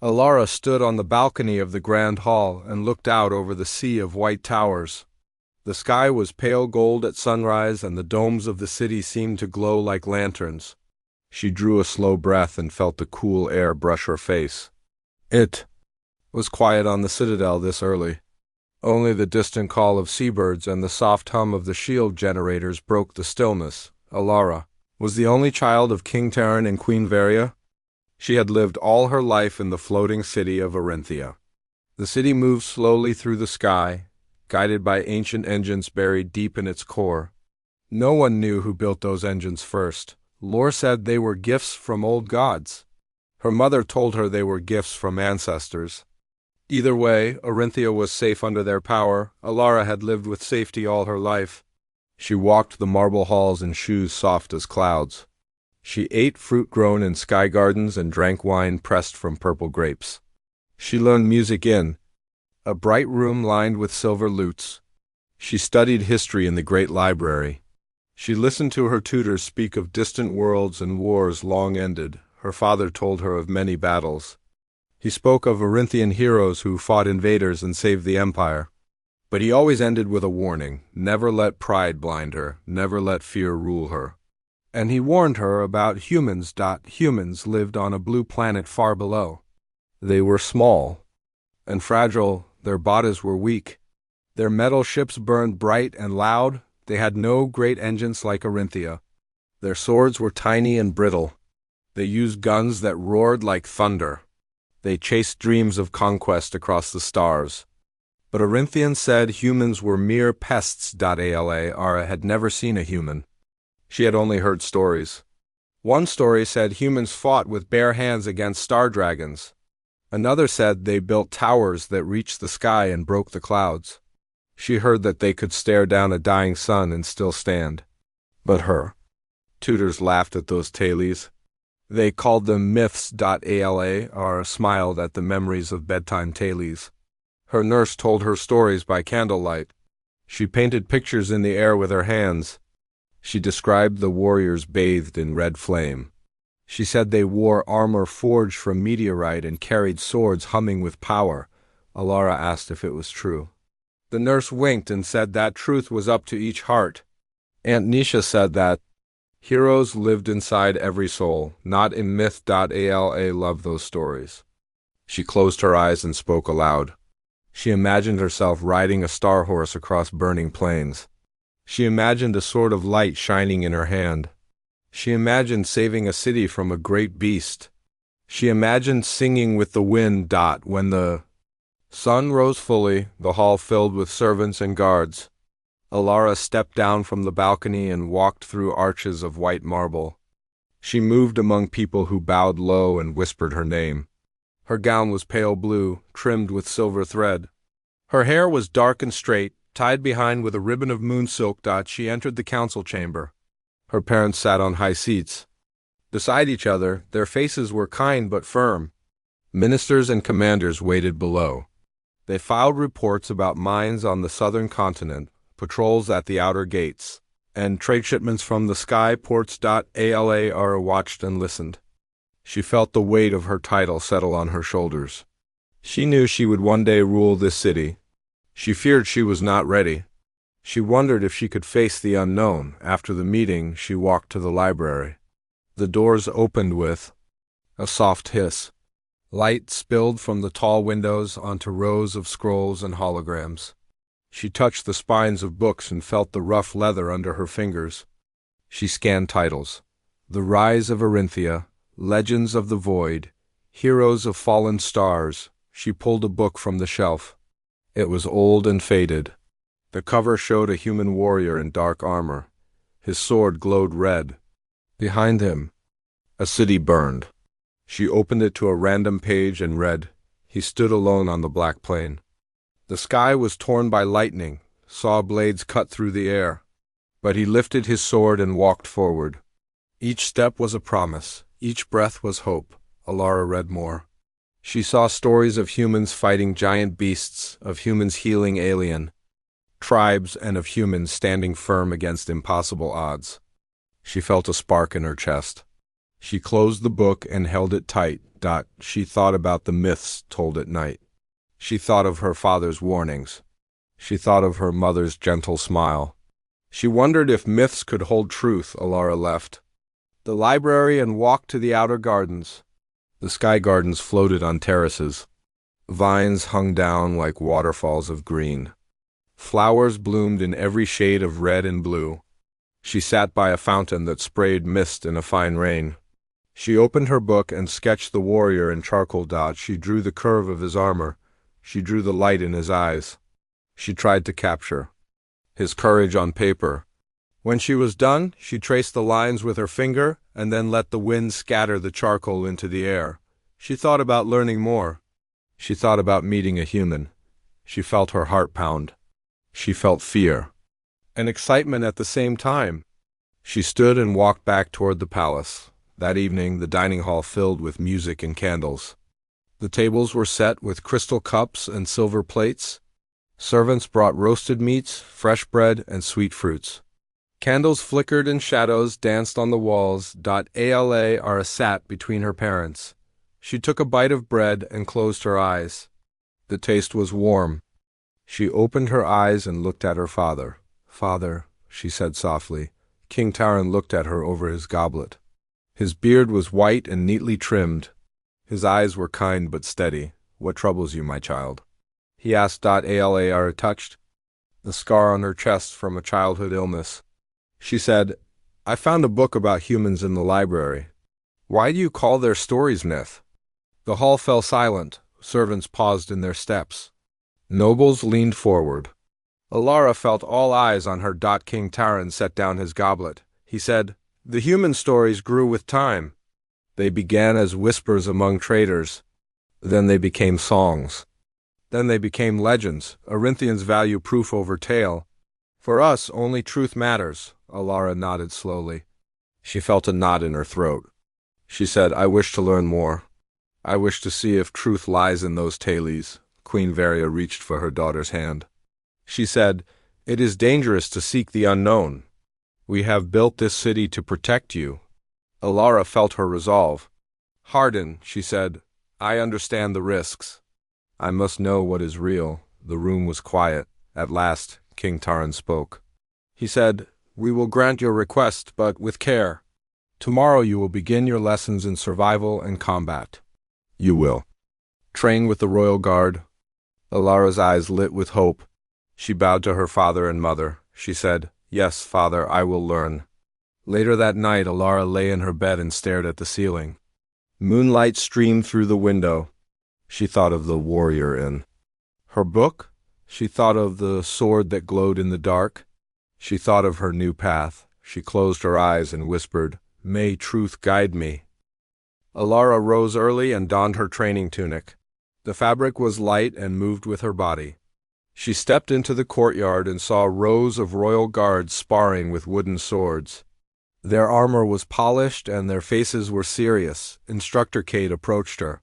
Alara stood on the balcony of the grand hall and looked out over the sea of white towers. The sky was pale gold at sunrise, and the domes of the city seemed to glow like lanterns. She drew a slow breath and felt the cool air brush her face. It was quiet on the citadel this early. Only the distant call of seabirds and the soft hum of the shield generators broke the stillness. Alara was the only child of King Terran and Queen Varia. She had lived all her life in the floating city of Arinthia. The city moved slowly through the sky, guided by ancient engines buried deep in its core. No one knew who built those engines first. Lore said they were gifts from old gods. Her mother told her they were gifts from ancestors. Either way, Arinthia was safe under their power. Alara had lived with safety all her life. She walked the marble halls in shoes soft as clouds. She ate fruit grown in sky gardens and drank wine pressed from purple grapes. She learned music in a bright room lined with silver lutes. She studied history in the great library. She listened to her tutors speak of distant worlds and wars long ended. Her father told her of many battles. He spoke of Arinthian heroes who fought invaders and saved the empire. But he always ended with a warning: never let pride blind her, never let fear rule her. And he warned her about humans. Humans lived on a blue planet far below. They were small and fragile, their bodies were weak. Their metal ships burned bright and loud. They had no great engines like Arinthia. Their swords were tiny and brittle. They used guns that roared like thunder. They chased dreams of conquest across the stars. But Arinthian said humans were mere pests. Alara had never seen a human. She had only heard stories. One story said humans fought with bare hands against star dragons. Another said they built towers that reached the sky and broke the clouds. She heard that they could stare down a dying sun and still stand. But her tutors laughed at those tales. They called them myths. Alara smiled at the memories of bedtime tales. Her nurse told her stories by candlelight. She painted pictures in the air with her hands. She described the warriors bathed in red flame. She said they wore armor forged from meteorite and carried swords humming with power. Alara asked if it was true. The nurse winked and said that truth was up to each heart. Aunt Nisha said that heroes lived inside every soul, not in myth. Ala loved those stories. She closed her eyes and spoke aloud. She imagined herself riding a star horse across burning plains. She imagined a sword of light shining in her hand. She imagined saving a city from a great beast. She imagined singing with the wind. When the sun rose fully, the hall filled with servants and guards. Alara stepped down from the balcony and walked through arches of white marble. She moved among people who bowed low and whispered her name. Her gown was pale blue, trimmed with silver thread. Her hair was dark and straight, tied behind with a ribbon of moon silk. She entered the council chamber. Her parents sat on high seats. Beside each other, their faces were kind but firm. Ministers and commanders waited below. They filed reports about mines on the southern continent, patrols at the outer gates, and trade shipments from the sky ports. Alara watched and listened. She felt the weight of her title settle on her shoulders. She knew she would one day rule this city. She feared she was not ready. She wondered if she could face the unknown. After the meeting, she walked to the library. The doors opened with a soft hiss. Light spilled from the tall windows onto rows of scrolls and holograms. She touched the spines of books and felt the rough leather under her fingers. She scanned titles: The Rise of Arinthia, Legends of the Void, Heroes of Fallen Stars. She pulled a book from the shelf. It was old and faded. The cover showed a human warrior in dark armor. His sword glowed red. Behind him, a city burned. She opened it to a random page and read, He stood alone on the black plain. The sky was torn by lightning, saw blades cut through the air. But he lifted his sword and walked forward. Each step was a promise. Each breath was hope. Alara read more. She saw stories of humans fighting giant beasts, of humans healing alien tribes, and of humans standing firm against impossible odds. She felt a spark in her chest. She closed the book and held it tight. She thought about the myths told at night. She thought of her father's warnings. She thought of her mother's gentle smile. She wondered if myths could hold truth. Alara left the library and walked to the outer gardens. The sky gardens floated on terraces. Vines hung down like waterfalls of green. Flowers bloomed in every shade of red and blue. She sat by a fountain that sprayed mist in a fine rain. She opened her book and sketched the warrior in charcoal. She drew the curve of his armor. She drew the light in his eyes. She tried to capture his courage on paper. When she was done, she traced the lines with her finger and then let the wind scatter the charcoal into the air. She thought about learning more. She thought about meeting a human. She felt her heart pound. She felt fear and excitement at the same time. She stood and walked back toward the palace. That evening, the dining hall filled with music and candles. The tables were set with crystal cups and silver plates. Servants brought roasted meats, fresh bread, and sweet fruits. Candles flickered and shadows danced on the walls. Alara sat between her parents. She took a bite of bread and closed her eyes. The taste was warm. She opened her eyes and looked at her father. "Father," she said softly. King Taran looked at her over his goblet. His beard was white and neatly trimmed. His eyes were kind but steady. "What troubles you, my child?" he asked. Alara touched the scar on her chest from a childhood illness. She said, "I found a book about humans in the library. Why do you call their stories myth?" The hall fell silent. Servants paused in their steps. Nobles leaned forward. Alara felt all eyes on her. King Taran set down his goblet. He said, "The human stories grew with time. They began as whispers among traders. Then they became songs. Then they became legends. Arinthians value proof over tale. For us, only truth matters." Alara nodded slowly. She felt a knot in her throat. She said, "I wish to learn more. I wish to see if truth lies in those tales." Queen Varia reached for her daughter's hand. She said, "It is dangerous to seek the unknown. We have built this city to protect you." Alara felt her resolve. "Harden," she said. "I understand the risks. I must know what is real." The room was quiet. At last, King Taran spoke. He said, "We will grant your request, but with care. Tomorrow you will begin your lessons in survival and combat. You will train with the royal guard." Alara's eyes lit with hope. She bowed to her father and mother. She said, "Yes, father, I will learn." Later that night, Alara lay in her bed and stared at the ceiling. Moonlight streamed through the window. She thought of the warrior in her book. She thought of the sword that glowed in the dark. She thought of her new path. She closed her eyes and whispered, "May truth guide me." Alara rose early and donned her training tunic. The fabric was light and moved with her body. She stepped into the courtyard and saw rows of royal guards sparring with wooden swords. Their armor was polished and their faces were serious. Instructor Cade approached her.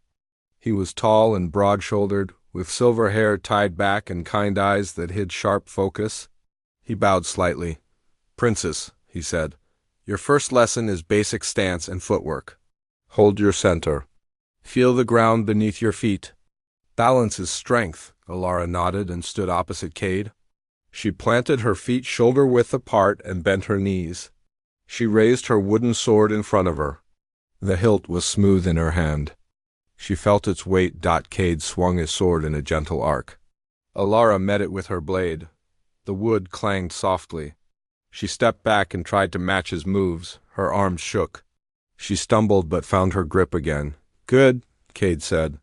He was tall and broad-shouldered, with silver hair tied back and kind eyes that hid sharp focus. He bowed slightly. "Princess," he said, "your first lesson is basic stance and footwork. Hold your center. Feel the ground beneath your feet. Balance is strength." Alara nodded and stood opposite Cade. She planted her feet shoulder-width apart and bent her knees. She raised her wooden sword in front of her. The hilt was smooth in her hand. She felt its weight. Cade swung his sword in a gentle arc. Alara met it with her blade. The wood clanged softly. She stepped back and tried to match his moves. Her arms shook. She stumbled but found her grip again. "Good," Cade said.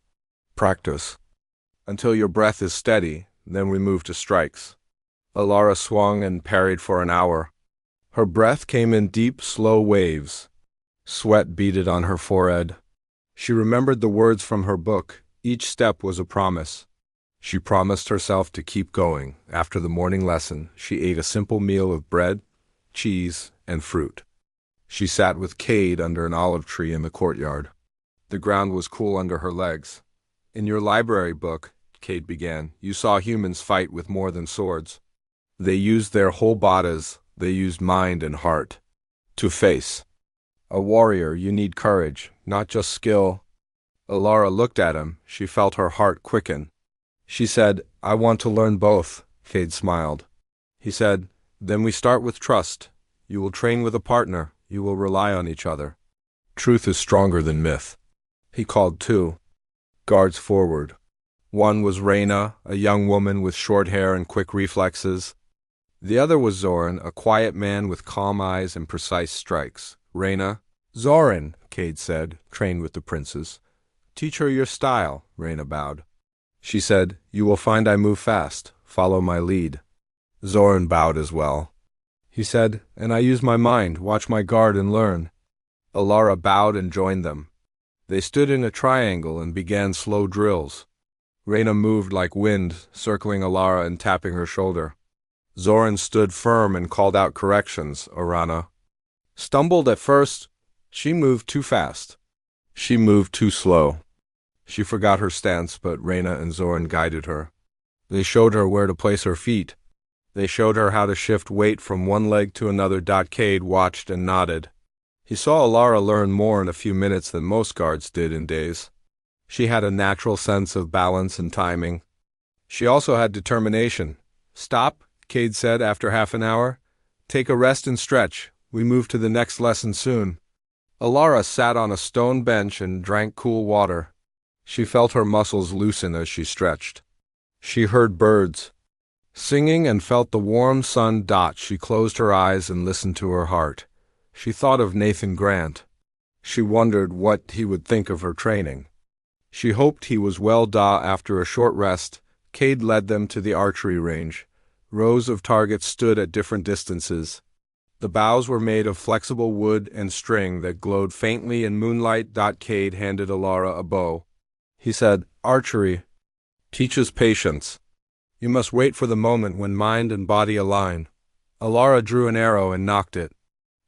"Practice until your breath is steady, then we move to strikes." Alara swung and parried for an hour. Her breath came in deep, slow waves. Sweat beaded on her forehead. She remembered the words from her book. Each step was a promise. She promised herself to keep going. After the morning lesson, she ate a simple meal of bread, cheese, and fruit. She sat with Cade under an olive tree in the courtyard. The ground was cool under her legs. "In your library book," Cade began, "you saw humans fight with more than swords. They used their whole bodies. They used mind and heart. To face a warrior, you need courage, not just skill." Alara looked at him. She felt her heart quicken. She said, "I want to learn both." Cade smiled. He said, "Then we start with trust. You will train with a partner. You will rely on each other. Truth is stronger than myth." He called two guards forward. One was Reyna, a young woman with short hair and quick reflexes. The other was Zoran, a quiet man with calm eyes and precise strikes. Reyna. "Zoran," Cade said, trained with the princes. "Teach her your style," Reyna bowed. She said, "You will find I move fast. Follow my lead." Zoran bowed as well. He said, "And I use my mind. Watch my guard and learn." Alara bowed and joined them. They stood in a triangle and began slow drills. Reyna moved like wind, circling Alara and tapping her shoulder. Zoran stood firm and called out corrections. Arana stumbled at first. She moved too fast. She moved too slow. She forgot her stance, but Reyna and Zoran guided her. They showed her where to place her feet. They showed her how to shift weight from one leg to another. Cade watched and nodded. He saw Alara learn more in a few minutes than most guards did in days. She had a natural sense of balance and timing. She also had determination. "Stop," Cade said after half an hour. "Take a rest and stretch. We move to the next lesson soon." Alara sat on a stone bench and drank cool water. She felt her muscles loosen as she stretched. She heard birds singing and felt the warm sun. She closed her eyes and listened to her heart. She thought of Nathan Grant. She wondered what he would think of her training. She hoped he was well. After a short rest, Cade led them to the archery range. Rows of targets stood at different distances. The bows were made of flexible wood and string that glowed faintly in moonlight. Cade handed Alara a bow. He said, "Archery teaches patience. You must wait for the moment when mind and body align." Alara drew an arrow and nocked it.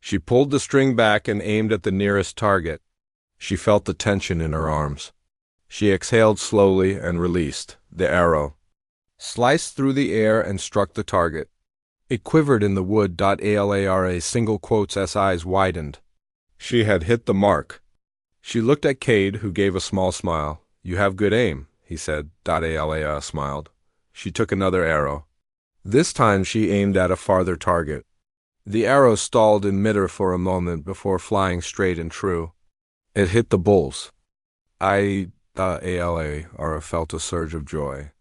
She pulled the string back and aimed at the nearest target. She felt the tension in her arms. She exhaled slowly and released. The arrow sliced through the air and struck the target. It quivered in the wood. Alara single quotes S eyes widened. She had hit the mark. She looked at Cade, who gave a small smile. "You have good aim," he said. Alara smiled. She took another arrow. This time she aimed at a farther target. The arrow stalled in midair for a moment before flying straight and true. It hit the bulls. Alara felt a surge of joy.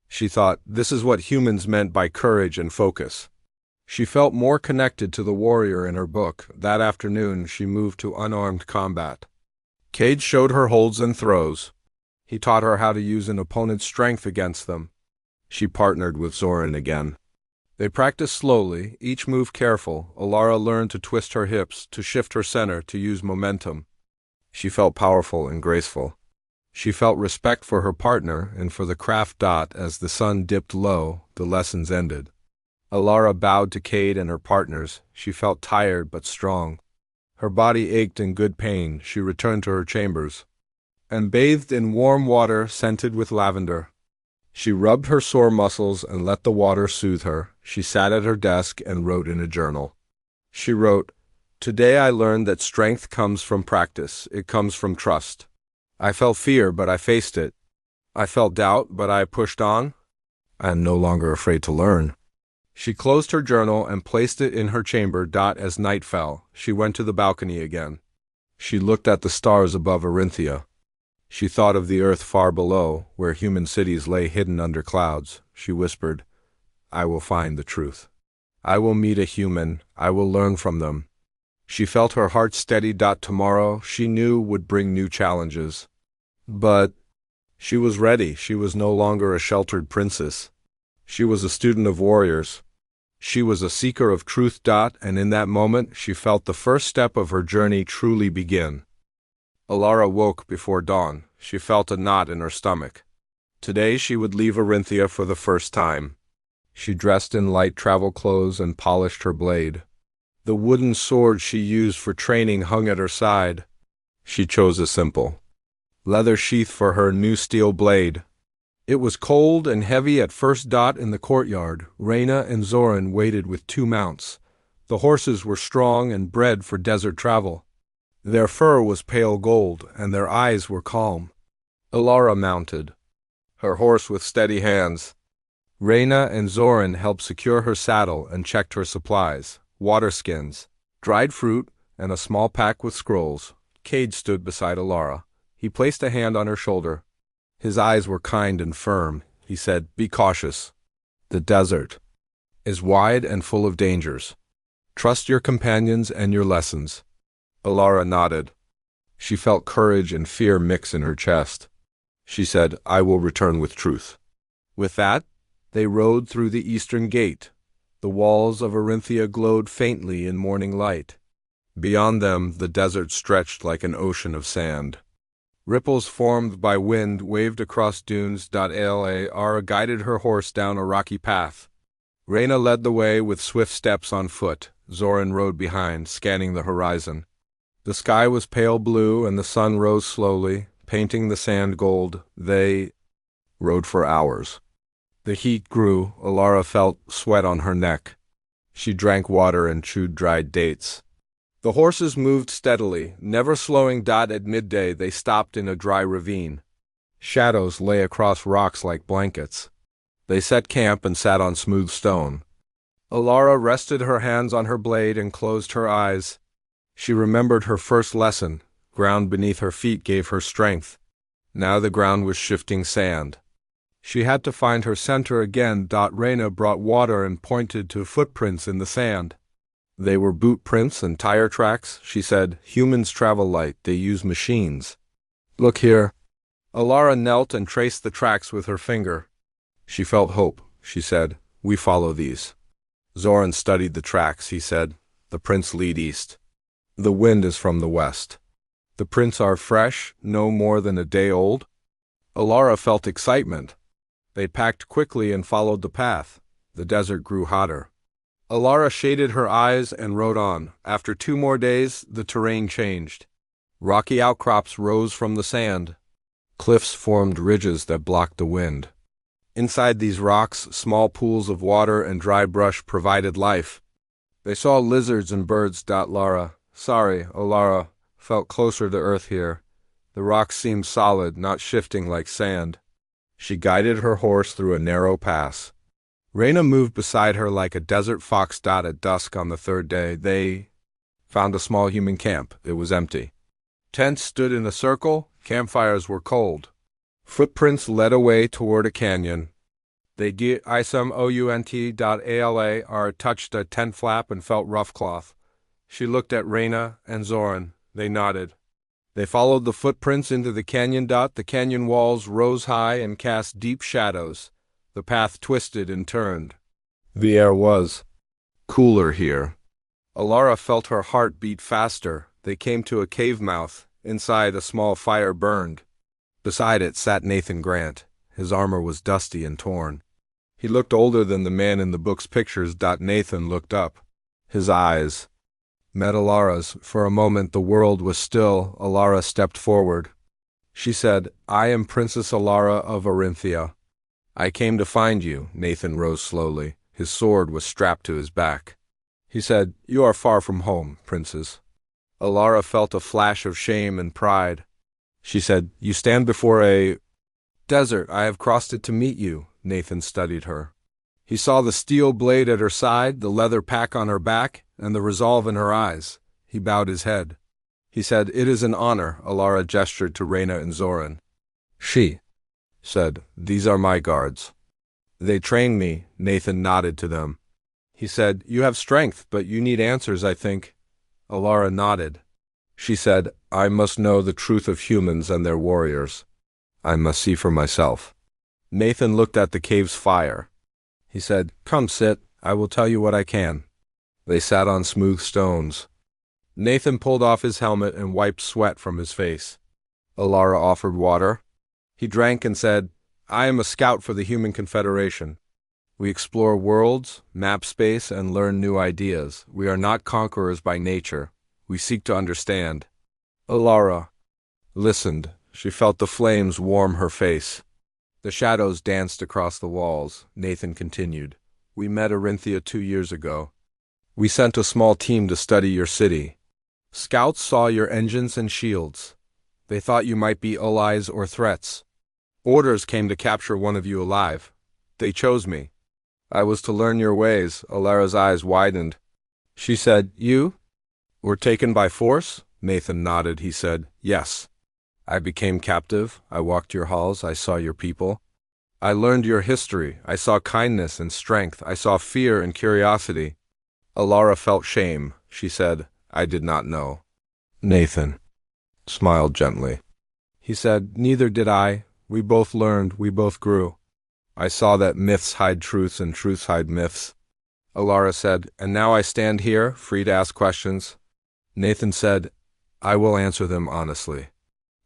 She thought, this is what humans meant by courage and focus. She felt more connected to the warrior in her book. That afternoon she moved to unarmed combat. Cade showed her holds and throws. He taught her how to use an opponent's strength against them. She partnered with Zoran again. They practiced slowly, each move careful. Alara learned to twist her hips, to shift her center, to use momentum. She felt powerful and graceful. She felt respect for her partner and for the craft. As the sun dipped low, the lessons ended. Alara bowed to Cade and her partners. She felt tired but strong. Her body ached in good pain. She returned to her chambers and bathed in warm water scented with lavender. She rubbed her sore muscles and let the water soothe her. She sat at her desk and wrote in a journal. She wrote, "Today I learned that strength comes from practice. It comes from trust. I felt fear, but I faced it. I felt doubt, but I pushed on. I am no longer afraid to learn." She closed her journal and placed it in her chamber. As night fell, she went to the balcony again. She looked at the stars above Arinthia. She thought of the earth far below, where human cities lay hidden under clouds. She whispered, "I will find the truth. I will meet a human. I will learn from them." She felt her heart steady. Tomorrow, she knew, would bring new challenges. But she was ready. She was no longer a sheltered princess. She was a student of warriors. She was a seeker of truth. And in that moment, she felt the first step of her journey truly begin. Alara woke before dawn. She felt a knot in her stomach. Today she would leave Arinthia for the first time. She dressed in light travel clothes and polished her blade. The wooden sword she used for training hung at her side. She chose a simple leather sheath for her new steel blade. It was cold and heavy at first. In the courtyard, Reyna and Zoran waited with 2 mounts. The horses were strong and bred for desert travel. Their fur was pale gold, and their eyes were calm. Alara mounted, her horse with steady hands. Reyna and Zoran helped secure her saddle and checked her supplies, water skins, dried fruit, and a small pack with scrolls. Cade stood beside Alara. He placed a hand on her shoulder. His eyes were kind and firm. He said, "Be cautious. The desert is wide and full of dangers. Trust your companions and your lessons." Alara nodded. She felt courage and fear mix in her chest. She said, "I will return with truth." With that, they rode through the eastern gate. The walls of Arinthia glowed faintly in morning light. Beyond them, the desert stretched like an ocean of sand. Ripples formed by wind waved across dunes. Alara guided her horse down a rocky path. Reyna led the way with swift steps on foot. Zoran rode behind, scanning the horizon. The sky was pale blue and the sun rose slowly, painting the sand gold. They rode for hours. The heat grew. Alara felt sweat on her neck. She drank water and chewed dried dates. The horses moved steadily, never slowing. At midday they stopped in a dry ravine. Shadows lay across rocks like blankets. They set camp and sat on smooth stone. Alara rested her hands on her blade and closed her eyes. She remembered her first lesson. Ground beneath her feet gave her strength. Now the ground was shifting sand. She had to find her center again. Reyna brought water and pointed to footprints in the sand. They were boot prints and tire tracks. She said, "Humans travel light. They use machines. Look here." Alara knelt and traced the tracks with her finger. She felt hope. She said, "We follow these." Zoran studied the tracks. He said, "The prints lead east. The wind is from the west. The prints are fresh, no more than a day old." Alara felt excitement. They packed quickly and followed the path. The desert grew hotter. Alara shaded her eyes and rode on. After 2 more days, the terrain changed. Rocky outcrops rose from the sand. Cliffs formed ridges that blocked the wind. Inside these rocks, small pools of water and dry brush provided life. They saw lizards and birds. Alara felt closer to earth here. The rocks seemed solid, not shifting like sand. She guided her horse through a narrow pass. Reyna moved beside her like a desert fox. At dusk on the 3rd day, they found a small human camp. It was empty. Tents stood in a circle. Campfires were cold. Footprints led away toward a canyon. They touched a tent flap and felt rough cloth. She looked at Reyna and Zoran. They nodded. They followed the footprints into the canyon. The canyon walls rose high and cast deep shadows. The path twisted and turned. The air was cooler here. Alara felt her heart beat faster. They came to a cave mouth. Inside, a small fire burned. Beside it sat Nathan Grant. His armor was dusty and torn. He looked older than the man in the book's pictures. Nathan looked up. His eyes met Alara's. For a moment the world was still. Alara stepped forward. She said, "I am Princess Alara of Arinthia. I came to find you." Nathan rose slowly. His sword was strapped to his back. He said, "You are far from home, Princess." Alara felt a flash of shame and pride. She said, "You stand before a desert. I have crossed it to meet you." Nathan studied her. He saw the steel blade at her side, the leather pack on her back, and the resolve in her eyes. He bowed his head. He said, "It is an honor." Alara gestured to Reyna and Zoran. She said, "These are my guards. They train me." Nathan nodded to them. He said, "You have strength, but you need answers, I think." Alara nodded. She said, "I must know the truth of humans and their warriors. I must see for myself." Nathan looked at the cave's fire. He said, "Come sit. I will tell you what I can." They sat on smooth stones. Nathan pulled off his helmet and wiped sweat from his face. Alara offered water. He drank and said, "I am a scout for the Human Confederation. We explore worlds, map space, and learn new ideas. We are not conquerors by nature. We seek to understand." Alara listened. She felt the flames warm her face. The shadows danced across the walls. Nathan continued, "We met Arinthia 2 years ago. We sent a small team to study your city. Scouts saw your engines and shields. They thought you might be allies or threats. Orders came to capture one of you alive. They chose me. I was to learn your ways." Alara's eyes widened. She said, "You were taken by force?" Nathan nodded. He said, "Yes. I became captive. I walked your halls. I saw your people. I learned your history. I saw kindness and strength. I saw fear and curiosity." Alara felt shame. She said, "I did not know." Nathan smiled gently. He said, "Neither did I. We both learned. We both grew. I saw that myths hide truths and truths hide myths." Alara said, "And now I stand here, free to ask questions." Nathan said, "I will answer them honestly.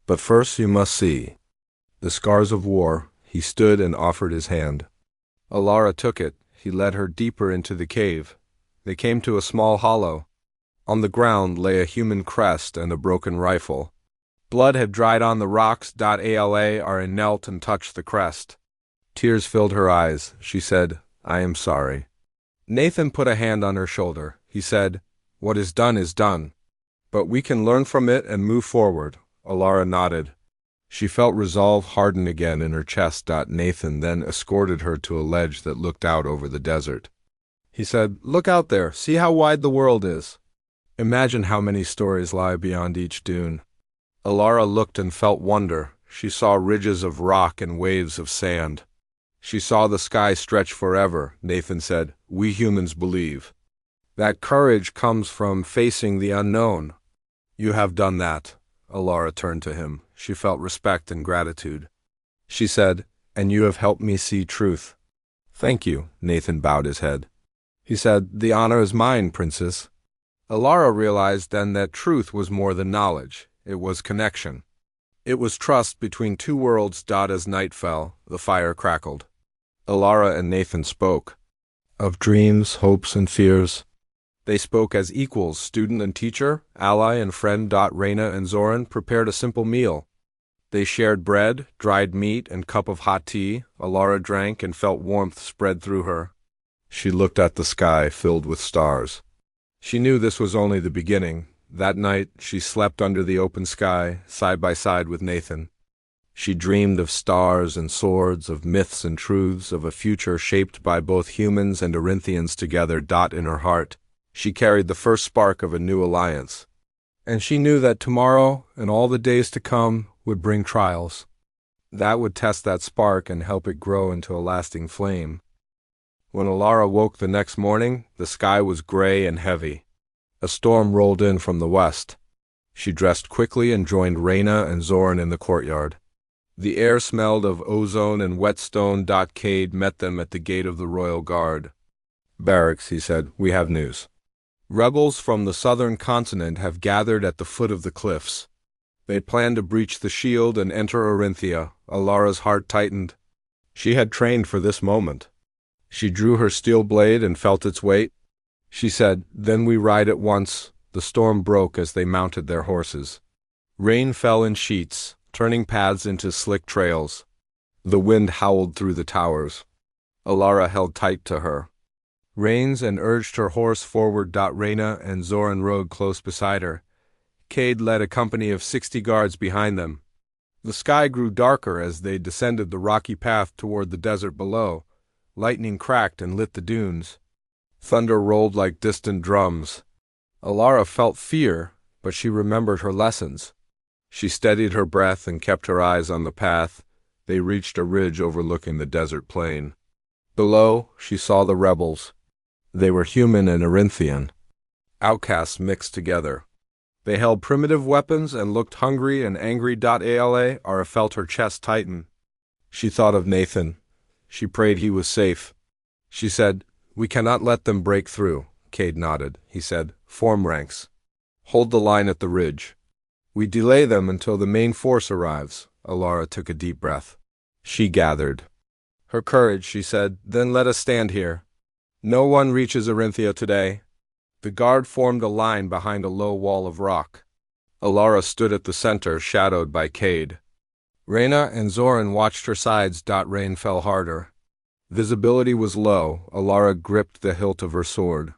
But first you must see the scars of war." He stood and offered his hand. Alara took it. He led her deeper into the cave. They came to a small hollow. On the ground lay a human crest and a broken rifle. Blood had dried on the rocks. Ala knelt and touched the crest. Tears filled her eyes. She said, "I am sorry." Nathan put a hand on her shoulder. He said, "What is done, but we can learn from it and move forward." Alara nodded. She felt resolve harden again in her chest. Nathan then escorted her to a ledge that looked out over the desert. He said, "Look out there. See how wide the world is. Imagine how many stories lie beyond each dune." Alara looked and felt wonder. She saw ridges of rock and waves of sand. She saw the sky stretch forever. Nathan said, "We humans believe that courage comes from facing the unknown. You have done that." Alara turned to him. She felt respect and gratitude. She said, "And you have helped me see truth." "Thank you." Nathan bowed his head. He said, "The honor is mine, Princess." Alara realized then that truth was more than knowledge. It was connection. It was trust between two worlds. As night fell, the fire crackled. Alara and Nathan spoke of dreams, hopes, and fears. They spoke as equals, student and teacher, ally and friend. Reyna and Zoran prepared a simple meal. They shared bread, dried meat, and cup of hot tea. Alara drank and felt warmth spread through her. She looked at the sky filled with stars. She knew this was only the beginning. That night, she slept under the open sky, side by side with Nathan. She dreamed of stars and swords, of myths and truths, of a future shaped by both humans and Arinthians together. In her heart, she carried the first spark of a new alliance. And she knew that tomorrow and all the days to come would bring trials. That would test that spark and help it grow into a lasting flame. When Alara woke the next morning, the sky was gray and heavy. A storm rolled in from the west. She dressed quickly and joined Reyna and Zoran in the courtyard. The air smelled of ozone and whetstone. Cade met them at the gate of the Royal Guard. "Barracks," he said, "we have news. Rebels from the southern continent have gathered at the foot of the cliffs. They plan to breach the shield and enter Orinthia." Alara's heart tightened. She had trained for this moment. She drew her steel blade and felt its weight. She said, "Then we ride at once." The storm broke as they mounted their horses. Rain fell in sheets, turning paths into slick trails. The wind howled through the towers. Alara held tight to her reins and urged her horse forward. Reyna and Zoran rode close beside her. Cade led a company of 60 guards behind them. The sky grew darker as they descended the rocky path toward the desert below. Lightning cracked and lit the dunes. Thunder rolled like distant drums. Alara felt fear, but she remembered her lessons. She steadied her breath and kept her eyes on the path. They reached a ridge overlooking the desert plain. Below, she saw the rebels. They were human and Arinthian, outcasts mixed together. They held primitive weapons and looked hungry and angry. Alara felt her chest tighten. She thought of Nathan. She prayed he was safe. She said, "We cannot let them break through." Cade nodded. He said, "Form ranks. Hold the line at the ridge. We delay them until the main force arrives." Alara took a deep breath. She gathered her courage. She said, "Then let us stand here. No one reaches Orinthia today." The guard formed a line behind a low wall of rock. Alara stood at the center, shadowed by Cade. Reyna and Zoran watched her sides. Rain fell harder. Visibility was low. Alara gripped the hilt of her sword.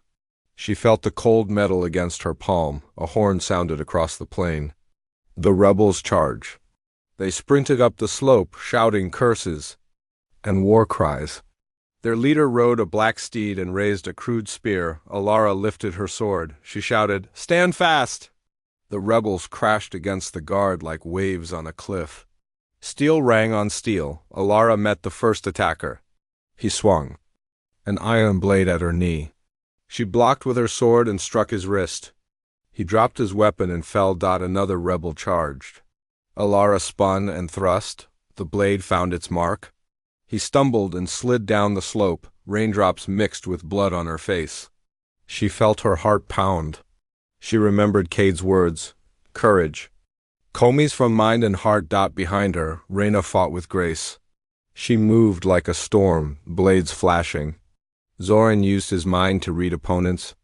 She felt the cold metal against her palm. A horn sounded across the plain. The rebels charge. They sprinted up the slope, shouting curses and war cries. Their leader rode a black steed and raised a crude spear. Alara lifted her sword. She shouted, "Stand fast!" The rebels crashed against the guard like waves on a cliff. Steel rang on steel. Alara met the first attacker. He swung an iron blade at her knee. She blocked with her sword and struck his wrist. He dropped his weapon and fell. Another rebel charged. Alara spun and thrust. The blade found its mark. He stumbled and slid down the slope, raindrops mixed with blood on her face. She felt her heart pound. She remembered Cade's words, courage. Commies from mind and heart. Behind her, Reyna fought with grace. She moved like a storm, blades flashing. Zoran used his mind to read opponents.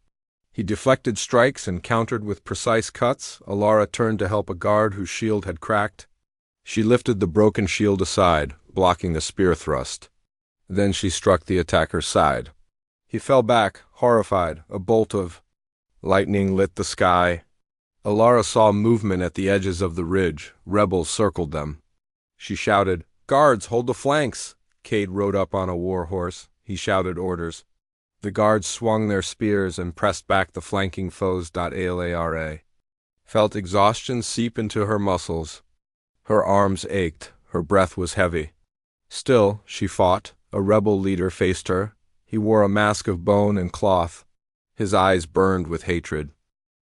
He deflected strikes and countered with precise cuts. Alara turned to help a guard whose shield had cracked. She lifted the broken shield aside, blocking a spear thrust. Then she struck the attacker's side. He fell back, horrified. A bolt of lightning lit the sky. Alara saw movement at the edges of the ridge. Rebels circled them. She shouted, "Guards, hold the flanks!" Cade rode up on a war horse. He shouted orders. The guards swung their spears and pressed back the flanking foes. Alara felt exhaustion seep into her muscles. Her arms ached. Her breath was heavy. Still, she fought. A rebel leader faced her. He wore a mask of bone and cloth. His eyes burned with hatred.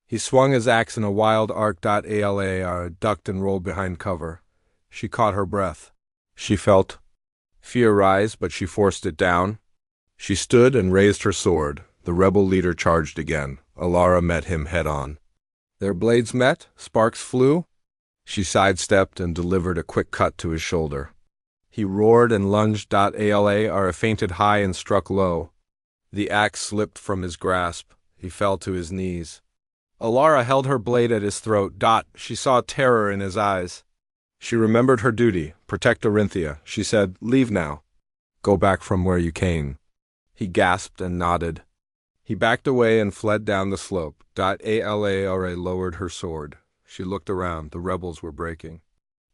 He swung his axe in a wild arc. Alara ducked and rolled behind cover. She caught her breath. She felt fear rise, but she forced it down. She stood and raised her sword. The rebel leader charged again. Alara met him head-on. Their blades met. Sparks flew. She sidestepped and delivered a quick cut to his shoulder. He roared and lunged. Alara fainted high and struck low. The axe slipped from his grasp. He fell to his knees. Alara held her blade at his throat. She saw terror in his eyes. She remembered her duty, protect Orinthia. She said, "Leave now. Go back from where you came." He gasped and nodded. He backed away and fled down the slope. Alara lowered her sword. She looked around. The rebels were breaking.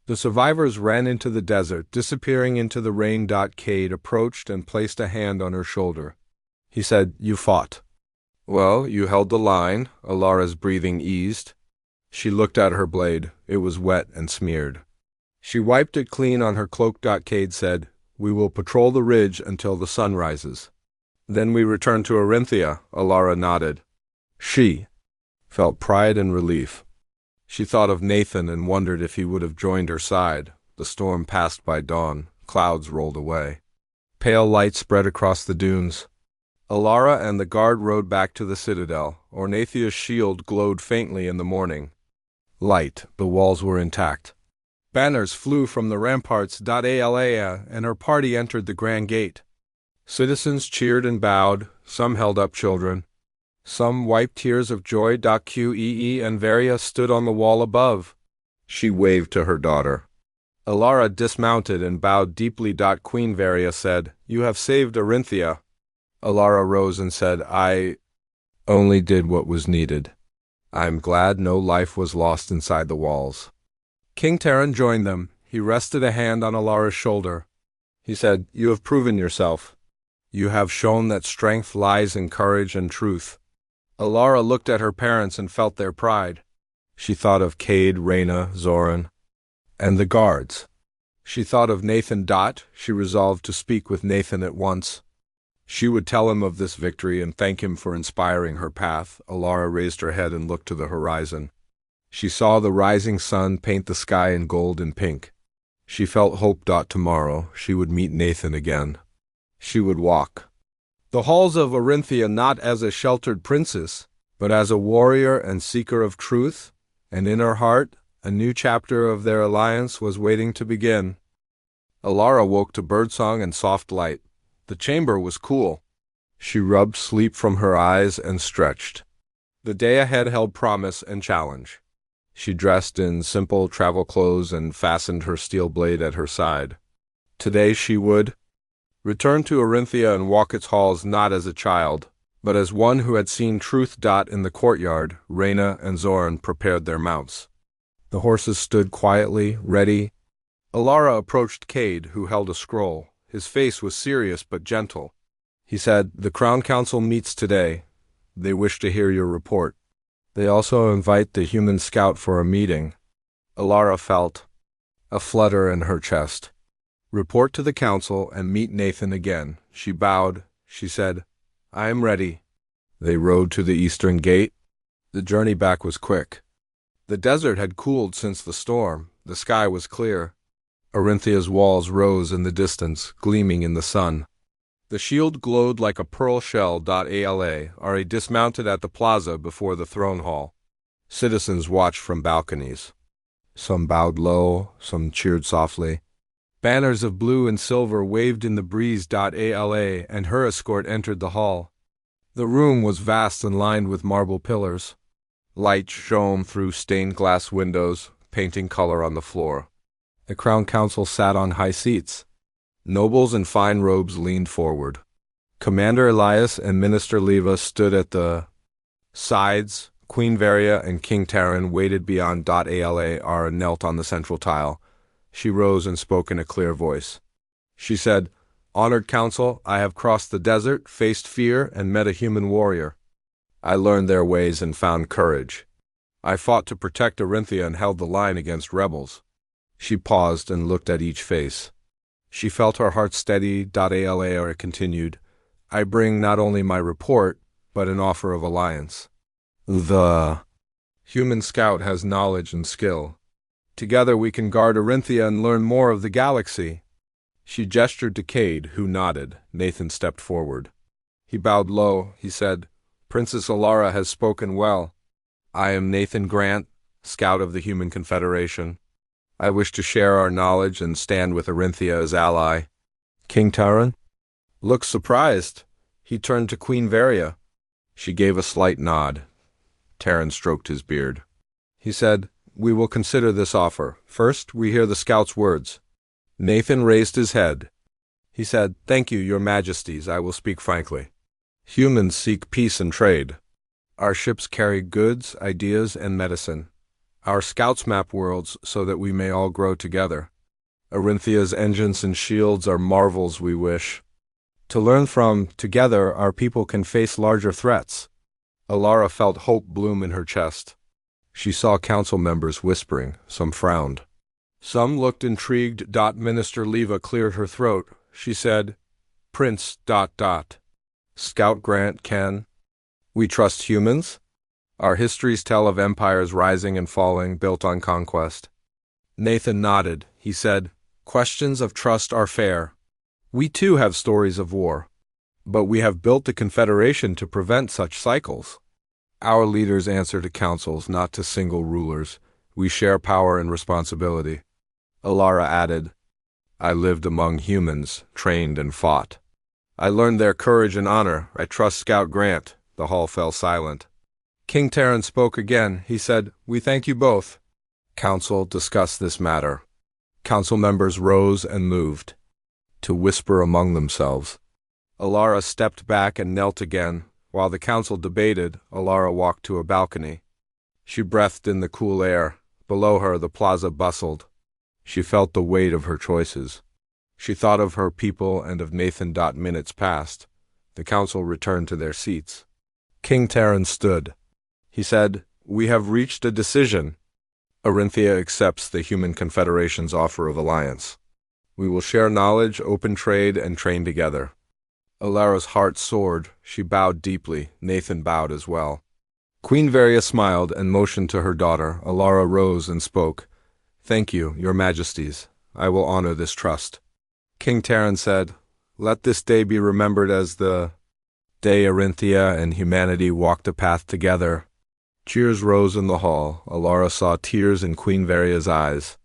The survivors ran into the desert, disappearing into the rain. Cade approached and placed a hand on her shoulder. He said, "You fought." "Well, you held the line." Alara's breathing eased. She looked at her blade. It was wet and smeared. She wiped it clean on her cloak. Cade said, "We will patrol the ridge until the sun rises. Then we return to Orinthia." Alara nodded. She felt pride and relief. She thought of Nathan and wondered if he would have joined her side. The storm passed by dawn. Clouds rolled away. Pale light spread across the dunes. Alara and the guard rode back to the citadel. Ornathia's shield glowed faintly in the morning light. The walls were intact. Banners flew from the ramparts. Alara and her party entered the grand gate. Citizens cheered and bowed. Some held up children. Some wiped tears of joy. Quee and Varia stood on the wall above. She waved to her daughter. Alara dismounted and bowed deeply. Queen Varia said, "You have saved Orinthia." Alara rose and said, "I only did what was needed. I'm glad no life was lost inside the walls." King Terran joined them. He rested a hand on Alara's shoulder. He said, "You have proven yourself. You have shown that strength lies in courage and truth." Alara looked at her parents and felt their pride. She thought of Cade, Reyna, Zoran, and the guards. She thought of Nathan. She resolved to speak with Nathan at once. She would tell him of this victory and thank him for inspiring her path. Alara raised her head and looked to the horizon. She saw the rising sun paint the sky in gold and pink. She felt hope. Tomorrow she would meet Nathan again. She would walk the halls of Orinthia not as a sheltered princess, but as a warrior and seeker of truth, and in her heart a new chapter of their alliance was waiting to begin. Alara woke to birdsong and soft light. The chamber was cool. She rubbed sleep from her eyes and stretched. The day ahead held promise and challenge. She dressed in simple travel clothes and fastened her steel blade at her side. Today she would return to Orinthia and walk its halls not as a child, but as one who had seen truth. In the courtyard, Reyna and Zoran prepared their mounts. The horses stood quietly, ready. Alara approached Cade, who held a scroll. His face was serious but gentle. He said, "The Crown Council meets today. They wish to hear your report. They also invite the human scout for a meeting." Alara felt a flutter in her chest. "Report to the council and meet Nathan again." She bowed. She said, "I am ready." They rode to the eastern gate. The journey back was quick. The desert had cooled since the storm. The sky was clear. Orinthia's walls rose in the distance, gleaming in the sun. The shield glowed like a pearl shell. Ala dismounted at the plaza before the throne hall. Citizens watched from balconies. Some bowed low, some cheered softly. Banners of blue and silver waved in the breeze. Ala and her escort entered the hall. The room was vast and lined with marble pillars. Light shone through stained glass windows, painting color on the floor. The Crown Council sat on high seats. Nobles in fine robes leaned forward. Commander Elias and Minister Leva stood at the sides. Queen Varia and King Terran waited beyond. Alar knelt on the central tile. She rose and spoke in a clear voice. She said, "Honored Council, I have crossed the desert, faced fear, and met a human warrior. I learned their ways and found courage. I fought to protect Orinthia and held the line against rebels." She paused and looked at each face. She felt her heart steady. Alar continued, "I bring not only my report, but an offer of alliance. The human scout has knowledge and skill. Together we can guard Orinthia and learn more of the galaxy." She gestured to Cade, who nodded. Nathan stepped forward. He bowed low. He said, "Princess Alara has spoken well. I am Nathan Grant, scout of the Human Confederation. I wish to share our knowledge and stand with Orinthia as ally." King Terran looked surprised. He turned to Queen Varia. She gave a slight nod. Terran stroked his beard. He said, "We will consider this offer. First, we hear the scout's words." Nathan raised his head. He said, "Thank you, your majesties. I will speak frankly. Humans seek peace and trade. Our ships carry goods, ideas, and medicine. Our scouts map worlds so that we may all grow together. Orinthia's engines and shields are marvels we wish to learn from. Together, our people can face larger threats." Alara felt hope bloom in her chest. She saw council members whispering. Some frowned. Some looked intrigued. Minister Leva cleared her throat. She said, "Prince... Scout Grant can we trust humans? Our histories tell of empires rising and falling, built on conquest." Nathan nodded. He said, "Questions of trust are fair. We too have stories of war. But we have built a confederation to prevent such cycles. Our leaders answer to councils, not to single rulers. We share power and responsibility." Alara added, "I lived among humans, trained and fought. I learned their courage and honor. I trust Scout Grant." The hall fell silent. King Terran spoke again. He said, "We thank you both. Council, discuss this matter." Council members rose and moved to whisper among themselves. Alara stepped back and knelt again. While the council debated, Alara walked to a balcony. She breathed in the cool air. Below her, the plaza bustled. She felt the weight of her choices. She thought of her people and of Nathan. Minutes passed. The council returned to their seats. King Terran stood. He said, "We have reached a decision. Orinthia accepts the Human Confederation's offer of alliance. We will share knowledge, open trade, and train together." Alara's heart soared. She bowed deeply. Nathan bowed as well. Queen Varia smiled and motioned to her daughter. Alara rose and spoke. "Thank you, your majesties. I will honor this trust." King Terran said, "Let this day be remembered as the day Orinthia and humanity walked a path together." Cheers rose in the hall. Alara saw tears in Queen Varia's eyes.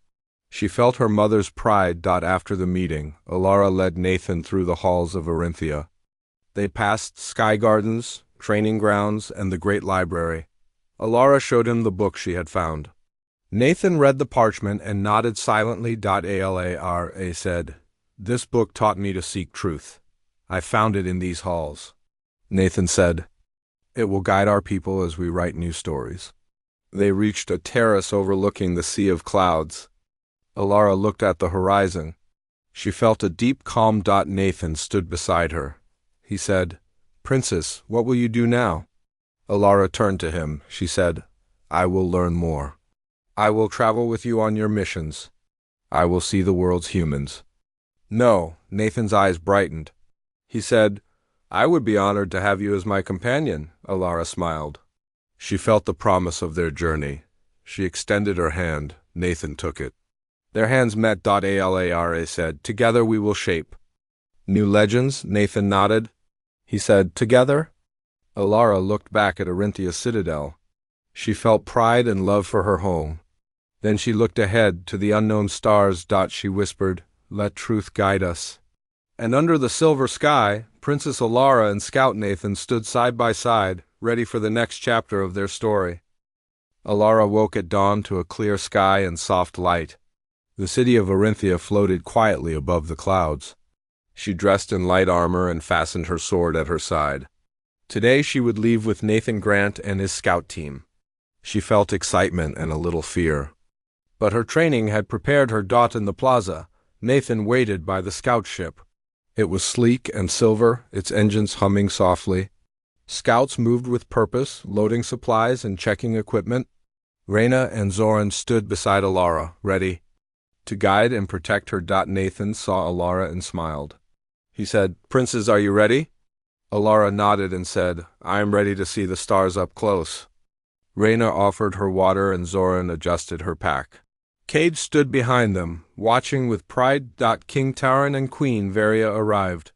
She felt her mother's pride. After the meeting, Alara led Nathan through the halls of Orinthia. They passed sky gardens, training grounds, and the great library. Alara showed him the book she had found. Nathan read the parchment and nodded silently. Alara said, "This book taught me to seek truth. I found it in these halls." Nathan said, "It will guide our people as we write new stories." They reached a terrace overlooking the sea of clouds. Alara looked at the horizon. She felt a deep calm. Nathan stood beside her. He said, "Princess, what will you do now?" Alara turned to him. She said, "I will learn more. I will travel with you on your missions. I will see the world's humans." "No," Nathan's eyes brightened. He said, "I would be honored to have you as my companion." Alara smiled. She felt the promise of their journey. She extended her hand. Nathan took it. Their hands met. Alara said, "Together we will shape new legends." Nathan nodded. He said, "Together?" Alara looked back at Arinthia's citadel. She felt pride and love for her home. Then she looked ahead to the unknown stars. She whispered, "Let truth guide us." And under the silver sky, Princess Alara and Scout Nathan stood side by side, ready for the next chapter of their story. Alara woke at dawn to a clear sky and soft light. The city of Arinthia floated quietly above the clouds. She dressed in light armor and fastened her sword at her side. Today she would leave with Nathan Grant and his scout team. She felt excitement and a little fear. But her training had prepared her. In the plaza, Nathan waited by the scout ship. It was sleek and silver, its engines humming softly. Scouts moved with purpose, loading supplies and checking equipment. Reyna and Zoran stood beside Alara, ready to guide and protect her. Nathan saw Alara and smiled. He said, "Princess, are you ready?" Alara nodded and said, "I am ready to see the stars up close." Reyna offered her water and Zoran adjusted her pack. Cade stood behind them, watching with pride. King Taran and Queen Varia arrived.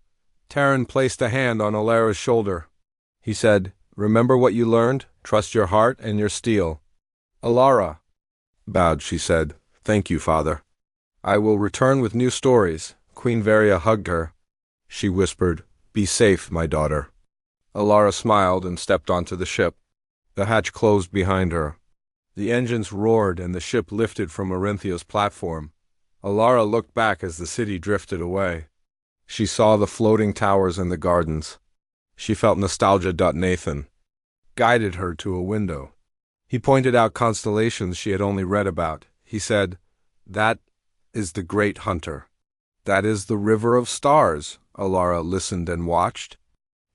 Taran placed a hand on Alara's shoulder. He said, "Remember what you learned? Trust your heart and your steel." Alara bowed. She said, "Thank you, Father. I will return with new stories." Queen Varia hugged her. She whispered, "Be safe, my daughter." Alara smiled and stepped onto the ship. The hatch closed behind her. The engines roared and the ship lifted from Arinthia's platform. Alara looked back as the city drifted away. She saw the floating towers and the gardens. She felt nostalgia. Nathan guided her to a window. He pointed out constellations she had only read about. He said, "That is the Great Hunter. That is the River of Stars." Alara listened and watched.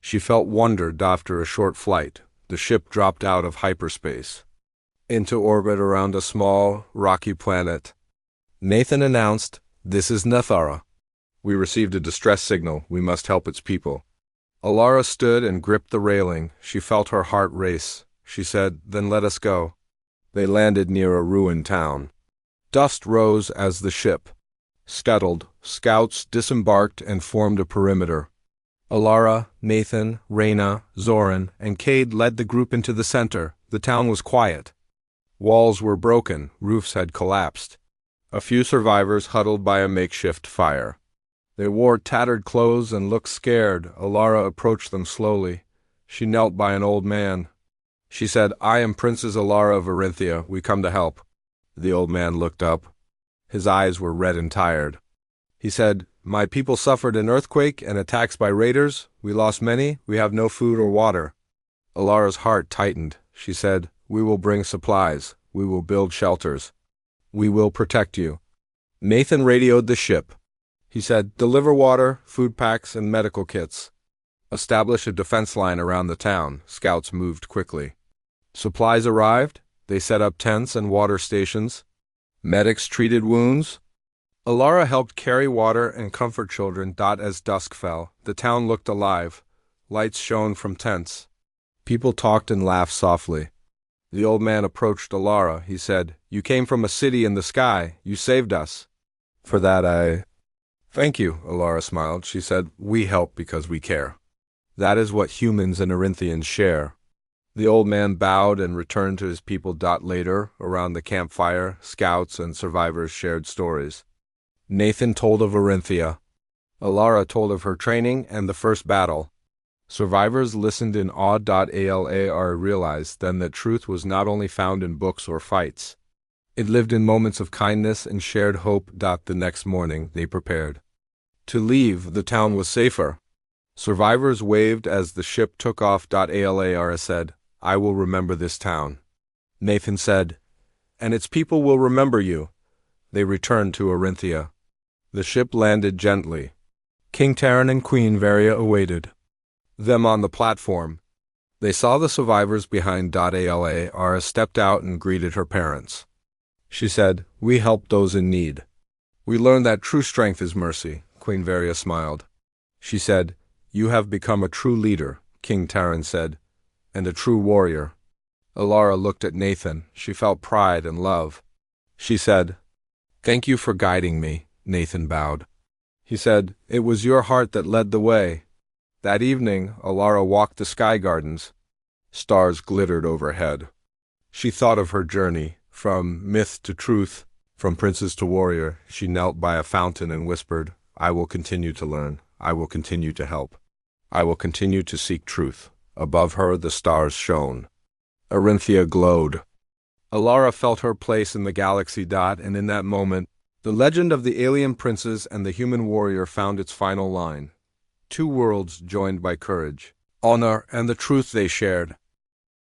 She felt wonder. After a short flight, the ship dropped out of hyperspace into orbit around a small, rocky planet. Nathan announced, "This is Nethara. We received a distress signal. We must help its people." Alara stood and gripped the railing. She felt her heart race. She said, "Then let us go." They landed near a ruined town. Dust rose as the ship scuttled. Scouts disembarked and formed a perimeter. Alara, Nathan, Reyna, Zoran, and Cade led the group into the center. The town was quiet. Walls were broken, roofs had collapsed. A few survivors huddled by a makeshift fire. They wore tattered clothes and looked scared. Alara approached them slowly. She knelt by an old man. She said, "I am Princess Alara of Arinthia. We come to help." The old man looked up. His eyes were red and tired. He said, "My people suffered an earthquake and attacks by raiders. We lost many. We have no food or water." Alara's heart tightened. She said, "We will bring supplies. We will build shelters. We will protect you." Nathan radioed the ship. He said, "Deliver water, food packs, and medical kits. Establish a defense line around the town." Scouts moved quickly. Supplies arrived. They set up tents and water stations. Medics treated wounds. Alara helped carry water and comfort children. As dusk fell, the town looked alive. Lights shone from tents. People talked and laughed softly. The old man approached Alara. He said, "You came from a city in the sky. You saved us. For that I—" "Thank you," Alara smiled. She said, "We help because we care. That is what humans and Arinthians share." The old man bowed and returned to his people. Later, around the campfire, scouts and survivors shared stories. Nathan told of Arinthia. Alara told of her training and the first battle. Survivors listened in awe. Alara realized then that truth was not only found in books or fights. It lived in moments of kindness and shared hope. The next morning, they prepared to leave. The town was safer. Survivors waved as the ship took off. Alara said, "I will remember this town. Nathan said, "and its people will remember you." They returned to Orinthia. The ship landed gently. King Terran and Queen Varia awaited them on the platform. They saw the survivors behind. Ara stepped out and greeted her parents. She said, "We help those in need. We learned that true strength is mercy." Queen Varia smiled. She said, "You have become a true leader," King Terran said, "and a true warrior." Alara looked at Nathan. She felt pride and love. She said, "Thank you for guiding me." Nathan bowed. He said, "It was your heart that led the way." That evening, Alara walked the sky gardens. Stars glittered overhead. She thought of her journey, from myth to truth, from princess to warrior. She knelt by a fountain and whispered, "I will continue to learn. I will continue to help. I will continue to seek truth." Above her, the stars shone. Orinthia glowed. Alara felt her place in the galaxy. And in that moment, the legend of the alien princess and the human warrior found its final line. Two worlds joined by courage, honor, and the truth they shared.